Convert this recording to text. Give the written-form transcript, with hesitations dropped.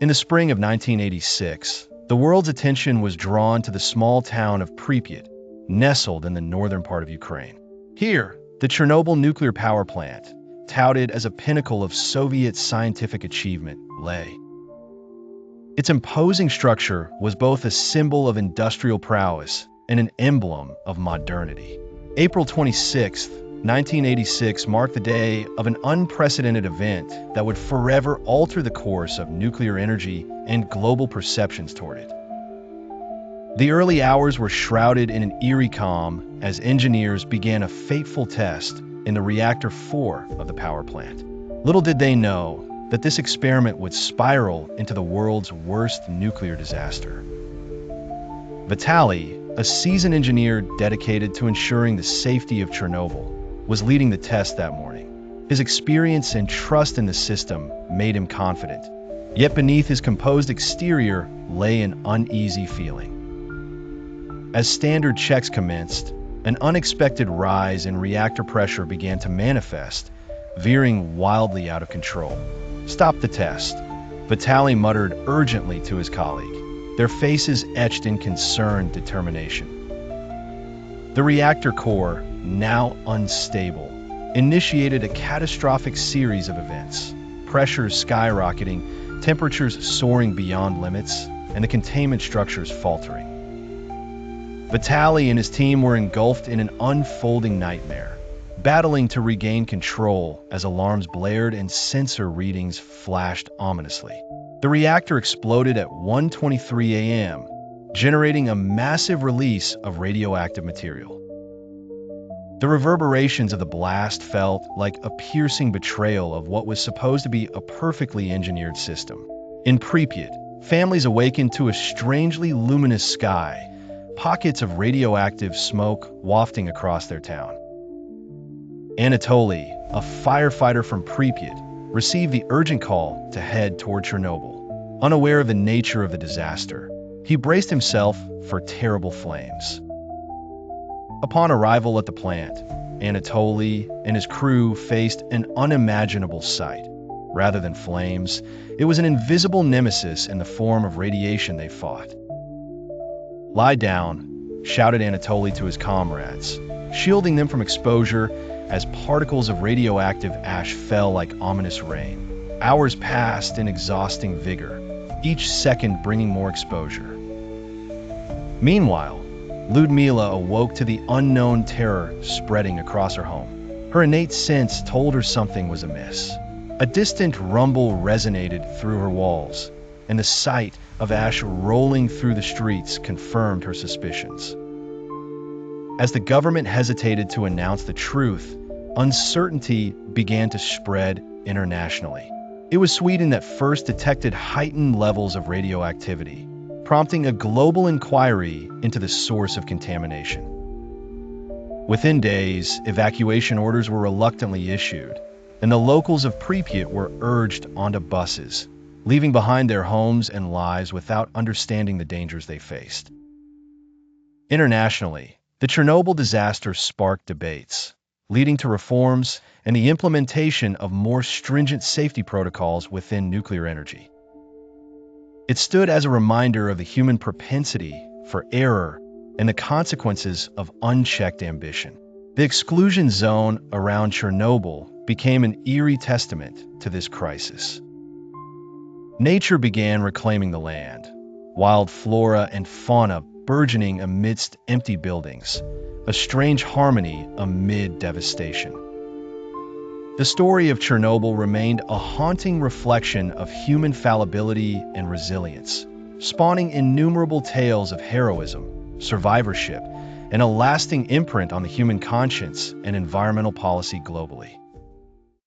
In the spring of 1986, the world's attention was drawn to the small town of Pripyat, nestled in the northern part of Ukraine. Here, the Chernobyl Nuclear Power Plant, touted as a pinnacle of Soviet scientific achievement, lay. Its imposing structure was both a symbol of industrial prowess and an emblem of modernity. April 26, 1986 marked the day of an unprecedented event that would forever alter the course of nuclear energy and global perceptions toward it. The early hours were shrouded in an eerie calm as engineers began a fateful test in the reactor 4 of the power plant. Little did they know that this experiment would spiral into the world's worst nuclear disaster. Vitaly, a seasoned engineer dedicated to ensuring the safety of Chernobyl, was leading the test that morning. His experience and trust in the system made him confident, yet beneath his composed exterior lay an uneasy feeling. As standard checks commenced, an unexpected rise in reactor pressure began to manifest, veering wildly out of control. "Stop the test," Vitaly muttered urgently to his colleague, their faces etched in concerned determination. The reactor core, now unstable, initiated a catastrophic series of events, pressures skyrocketing, temperatures soaring beyond limits, and the containment structures faltering. Vitaly and his team were engulfed in an unfolding nightmare, battling to regain control as alarms blared and sensor readings flashed ominously. The reactor exploded at 1:23 a.m., generating a massive release of radioactive material. The reverberations of the blast felt like a piercing betrayal of what was supposed to be a perfectly engineered system. In Pripyat, families awakened to a strangely luminous sky, pockets of radioactive smoke wafting across their town. Anatoly, a firefighter from Pripyat, received the urgent call to head toward Chernobyl. Unaware of the nature of the disaster, he braced himself for terrible flames. Upon arrival at the plant, Anatoly and his crew faced an unimaginable sight. Rather than flames, it was an invisible nemesis in the form of radiation they fought. "Lie down," shouted Anatoly to his comrades, shielding them from exposure as particles of radioactive ash fell like ominous rain. Hours passed in exhausting vigor, each second bringing more exposure. Meanwhile, Ludmila awoke to the unknown terror spreading across her home. Her innate sense told her something was amiss. A distant rumble resonated through her walls, and the sight of ash rolling through the streets confirmed her suspicions. As the government hesitated to announce the truth, uncertainty began to spread internationally. It was Sweden that first detected heightened levels of radioactivity, prompting a global inquiry into the source of contamination. Within days, evacuation orders were reluctantly issued, and the locals of Pripyat were urged onto buses, leaving behind their homes and lives without understanding the dangers they faced. Internationally, the Chernobyl disaster sparked debates, leading to reforms and the implementation of more stringent safety protocols within nuclear energy. It stood as a reminder of the human propensity for error and the consequences of unchecked ambition. The exclusion zone around Chernobyl became an eerie testament to this crisis. Nature began reclaiming the land, wild flora and fauna burgeoning amidst empty buildings, a strange harmony amid devastation. The story of Chernobyl remained a haunting reflection of human fallibility and resilience, spawning innumerable tales of heroism, survivorship, and a lasting imprint on the human conscience and environmental policy globally.